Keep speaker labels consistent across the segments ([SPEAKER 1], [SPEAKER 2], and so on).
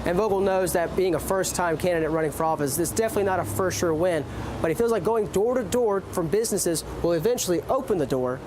[SPEAKER 1] And Vogel knows that being a first-time candidate running for office, this is definitely not a for-sure win, but he feels like going door-to-door from businesses will eventually open the door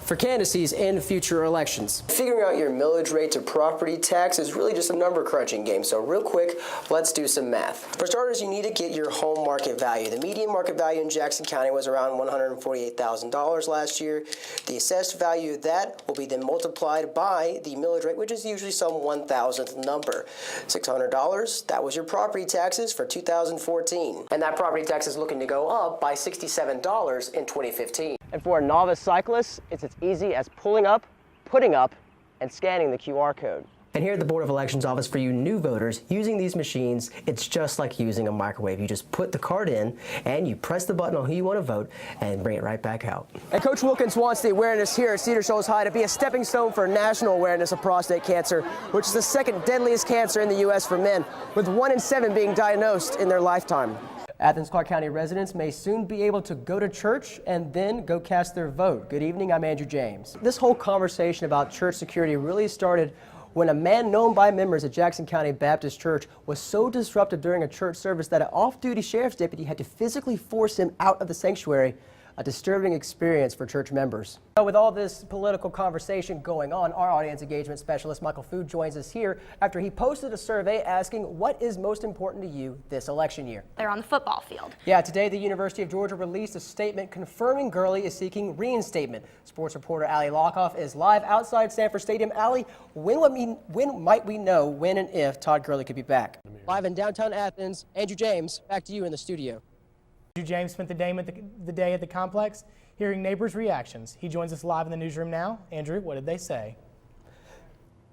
[SPEAKER 1] for candidacies in future elections. Figuring out your millage rate to property tax is really just a number crunching game. So real quick, let's do some math. For starters, you need to get your home market value. The median market value in Jackson County was around $148,000 last year. The assessed value of that will be then multiplied by the millage rate, which is usually some 1,000th number. $600, that was your property taxes for 2014. And that property tax is looking to go up by $67 in 2015. And for a novice cyclist, it's as easy as pulling up, putting up, and scanning the QR code. And here at the Board of Elections office, for you new voters, using these machines, it's just like using a microwave. You just put the card in, and you press the button on who you want to vote, and bring it right back out. And Coach Wilkins wants the awareness here at Cedar Shoals High to be a stepping stone for national awareness of prostate cancer, which is the second deadliest cancer in the U.S. for men, with 1 in 7 being diagnosed in their lifetime. Athens-Clarke County residents may soon be able to go to church and then go cast their vote. Good evening, I'm Andrew James. This whole conversation about church security really started when a man known by members at Jackson County Baptist Church was so disruptive during a church service that an off-duty sheriff's deputy had to physically force him out of the sanctuary. A disturbing experience for church members. With all this political conversation going on, our audience engagement specialist Michael Food joins us here after he posted a survey asking what is most important to you this election year.
[SPEAKER 2] They're on the football field.
[SPEAKER 1] Yeah, today the University of Georgia released a statement confirming Gurley is seeking reinstatement. Sports reporter Allie Lockoff is live outside Sanford Stadium. Allie, when might we know when and if Todd Gurley could be back? Live in downtown Athens, Andrew James, back to you in the studio.
[SPEAKER 3] Andrew James spent the day at the complex hearing neighbors' reactions. He joins us live in the newsroom now. Andrew, what did they say?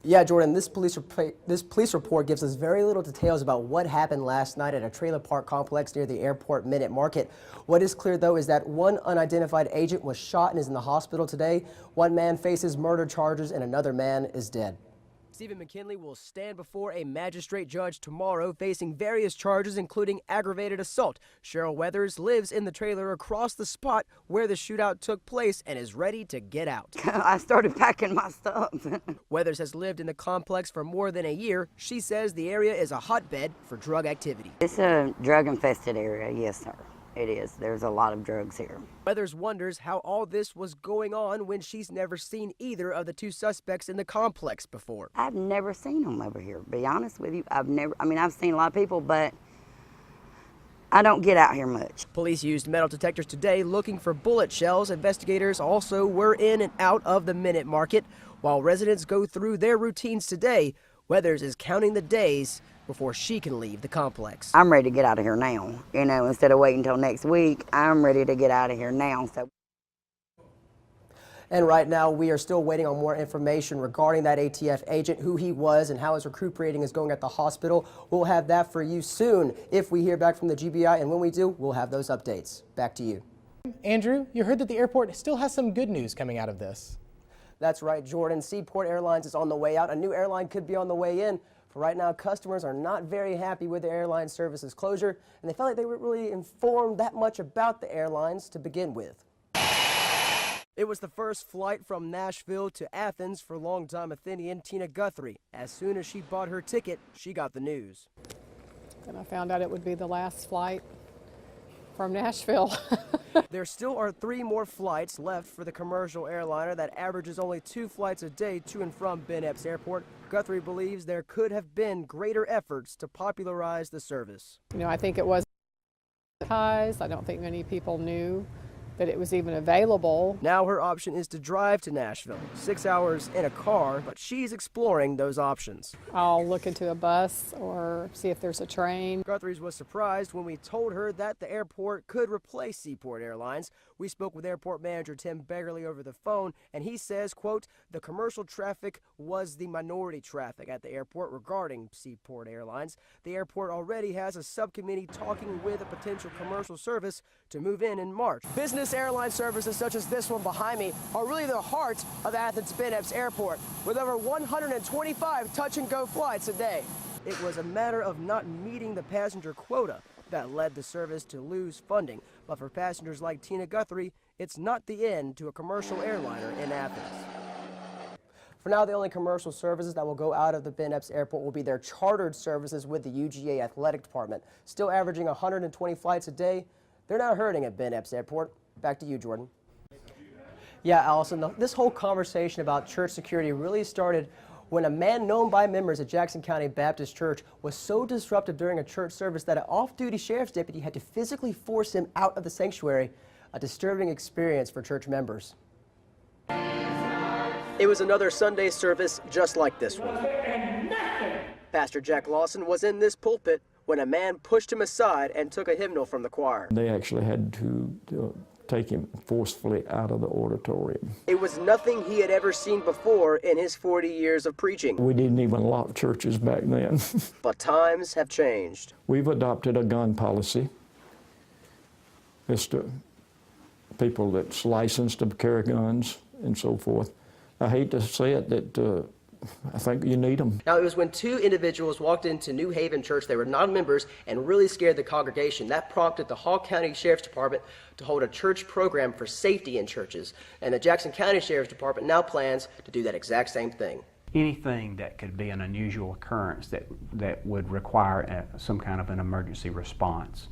[SPEAKER 1] Yeah, Jordan, this police report gives us very little details about what happened last night at a trailer park complex near the airport Minute Market. What is clear, though, is that one unidentified agent was shot and is in the hospital today. One man faces murder charges and another man is dead. Stephen McKinley will stand before a magistrate judge tomorrow facing various charges, including aggravated assault. Cheryl Weathers lives in the trailer across the spot where the shootout took place and is ready to get out.
[SPEAKER 4] I started packing my stuff.
[SPEAKER 1] Weathers has lived in the complex for more than a year. She says the area is a hotbed for drug activity.
[SPEAKER 4] It's a drug-infested area, yes, sir. It is. There's a lot of drugs here.
[SPEAKER 1] Weathers wonders how all this was going on when she's never seen either of the two suspects in the complex before.
[SPEAKER 4] I've never seen them over here, to be honest with you. I've seen a lot of people, but I don't get out here much.
[SPEAKER 1] Police used metal detectors today looking for bullet shells. Investigators also were in and out of the Minute Market. While residents go through their routines today, Weathers is counting the days before she can leave the complex.
[SPEAKER 4] I'm ready to get out of here now. You know, instead of waiting until next week, I'm ready to get out of here now.
[SPEAKER 1] And right now, we are still waiting on more information regarding that ATF agent, who he was and how his recuperating is going at the hospital. We'll have that for you soon if we hear back from the GBI, and when we do, we'll have those updates. Back to you.
[SPEAKER 3] Andrew, you heard that the airport still has some good news coming out of this.
[SPEAKER 1] That's right, Jordan. Seaport Airlines is on the way out. A new airline could be on the way in. For right now, customers are not very happy with the airline service's closure, and they felt like they weren't really informed that much about the airlines to begin with. It was the first flight from Nashville to Athens for longtime Athenian Tina Guthrie. As soon as she bought her ticket, she got the news.
[SPEAKER 5] And I found out it would be the last flight from Nashville.
[SPEAKER 1] There still are 3 more flights left for the commercial airliner that averages only 2 flights a day to and from Ben Epps Airport. Guthrie believes there could have been greater efforts to popularize the service.
[SPEAKER 5] You know, I think it was advertised. I don't think many people knew that it was even available.
[SPEAKER 1] Now her option is to drive to Nashville, 6 hours in a car, but she's exploring those options.
[SPEAKER 5] I'll look into a bus or see if there's a train.
[SPEAKER 1] Guthrie's was surprised when we told her that the airport could replace Seaport Airlines. We spoke with airport manager Tim Beggerly over the phone, and he says, quote, the commercial traffic was the minority traffic at the airport regarding Seaport Airlines. The airport already has a subcommittee talking with a potential commercial service to move in March. Business airline services such as this one behind me are really the heart of Athens Ben Epps Airport, with over 125 touch-and-go flights a day. It was a matter of not meeting the passenger quota that led the service to lose funding. But for passengers like Tina Guthrie, it's not the end to a commercial airliner in Athens. For now, the only commercial services that will go out of the Ben Epps Airport will be their chartered services with the UGA Athletic Department. Still averaging 120 flights a day. They're not hurting at Ben Epps Airport. Back to you, Jordan. Yeah, Allison, this whole conversation about church security really started when a man known by members at Jackson County Baptist Church was so disruptive during a church service that an off-duty sheriff's deputy had to physically force him out of the sanctuary, a disturbing experience for church members. It was another Sunday service just like this one. Pastor Jack Lawson was in this pulpit when a man pushed him aside and took a hymnal from the choir.
[SPEAKER 2] They actually had to take him forcefully out of the auditorium.
[SPEAKER 1] It was nothing he had ever seen before in his 40 years of preaching.
[SPEAKER 2] We didn't even lock churches back then.
[SPEAKER 1] But times have changed.
[SPEAKER 2] We've adopted a gun policy. It's to people that's licensed to carry guns and so forth. I hate to say it, that I think you need them.
[SPEAKER 1] Now, it was when two individuals walked into New Haven Church. They were non-members and really scared the congregation. That prompted the Hall County Sheriff's Department to hold a church program for safety in churches. And the Jackson County Sheriff's Department now plans to do that exact same thing.
[SPEAKER 6] Anything that could be an unusual occurrence that would require some kind of an emergency response,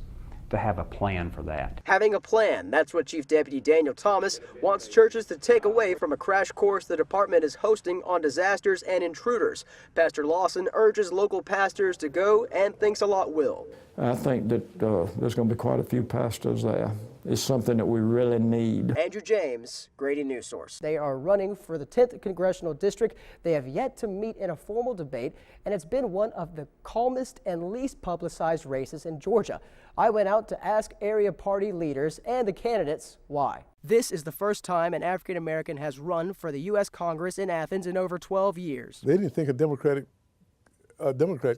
[SPEAKER 6] to have a plan for that.
[SPEAKER 1] Having a plan, that's what Chief Deputy Daniel Thomas wants churches to take away from a crash course the department is hosting on disasters and intruders. Pastor Lawson urges local pastors to go and thinks a lot will.
[SPEAKER 2] I think that there's going to be quite a few pastors there. It's something that we really need.
[SPEAKER 1] Andrew James, Grady Newsource. They are running for the 10th Congressional District. They have yet to meet in a formal debate, and it's been one of the calmest and least publicized races in Georgia. I went out to ask area party leaders and the candidates why. This is the first time an African American has run for the U.S. Congress in Athens in over 12 years.
[SPEAKER 7] They didn't think a Democrat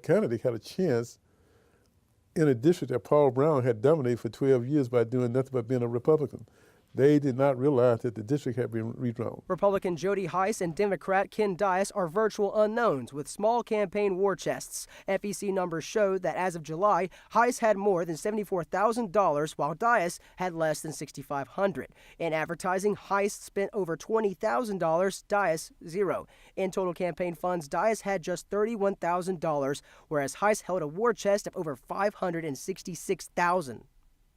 [SPEAKER 7] candidate had a chance in a district that Paul Brown had dominated for 12 years by doing nothing but being a Republican. They did not realize that the district had been redrawn.
[SPEAKER 1] Republican Jody Heiss and Democrat Ken Dias are virtual unknowns with small campaign war chests. FEC numbers show that as of July, Heiss had more than $74,000 while Dias had less than $6,500. In advertising, Heiss spent over $20,000, Dias zero. In total campaign funds, Dias had just $31,000, whereas Heiss held a war chest of over $566,000.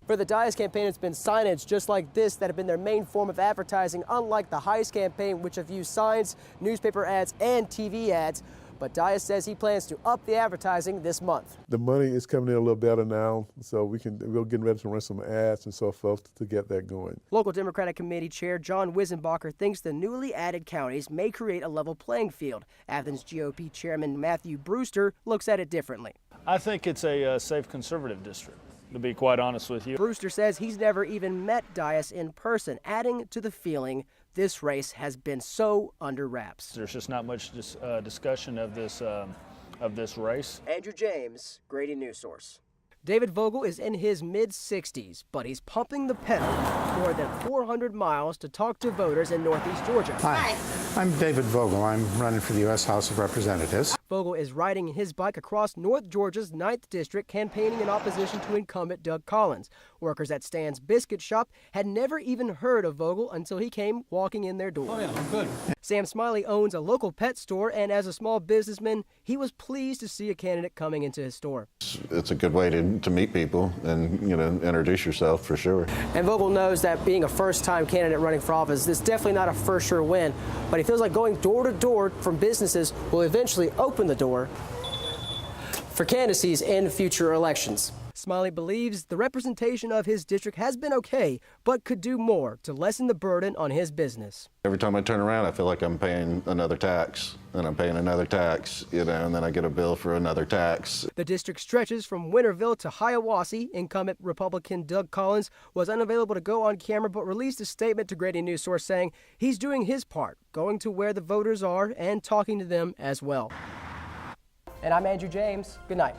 [SPEAKER 1] For the Dias campaign, it's been signage just like this that have been their main form of advertising, unlike the Heiss campaign, which have used signs, newspaper ads, and TV ads. But Dias says he plans to up the advertising this month.
[SPEAKER 7] The money is coming in a little better now, so we're getting ready to run some ads and so forth to get that going.
[SPEAKER 1] Local Democratic Committee Chair John Wisenbacher thinks the newly added counties may create a level playing field. Athens GOP Chairman Matthew Brewster looks at it differently.
[SPEAKER 8] I think it's a safe conservative district, to be quite honest with you.
[SPEAKER 1] Brewster says he's never even met Dias in person, adding to the feeling this race has been so under wraps.
[SPEAKER 8] There's just not much discussion of this race.
[SPEAKER 1] Andrew James, Grady Newsource. David Vogel is in his mid-60s, but he's pumping the pedal more than 400 miles to talk to voters in Northeast Georgia.
[SPEAKER 9] Hi, I'm David Vogel. I'm running for the U.S. House of Representatives.
[SPEAKER 1] Vogel is riding his bike across North Georgia's 9th District, campaigning in opposition to incumbent Doug Collins. Workers at Stan's Biscuit Shop had never even heard of Vogel until he came walking in their door.
[SPEAKER 9] Oh, yeah, I'm good.
[SPEAKER 1] Sam Smiley owns a local pet store, and as a small businessman, he was pleased to see a candidate coming into his store.
[SPEAKER 10] It's a good way to meet people and, introduce yourself for sure.
[SPEAKER 1] And Vogel knows that being a first-time candidate running for office, this is definitely not a for-sure win, but he feels like going door-to-door from businesses will eventually open the door for candidacies in future elections. Smiley believes the representation of his district has been okay, but could do more to lessen the burden on his business.
[SPEAKER 10] Every time I turn around, I feel like I'm paying another tax, and I'm paying another tax, and then I get a bill for another tax.
[SPEAKER 1] The district stretches from Winterville to Hiawassee. Incumbent Republican Doug Collins was unavailable to go on camera, but released a statement to Grady Newsource saying he's doing his part, going to where the voters are and talking to them as well. And I'm Andrew James. Good night.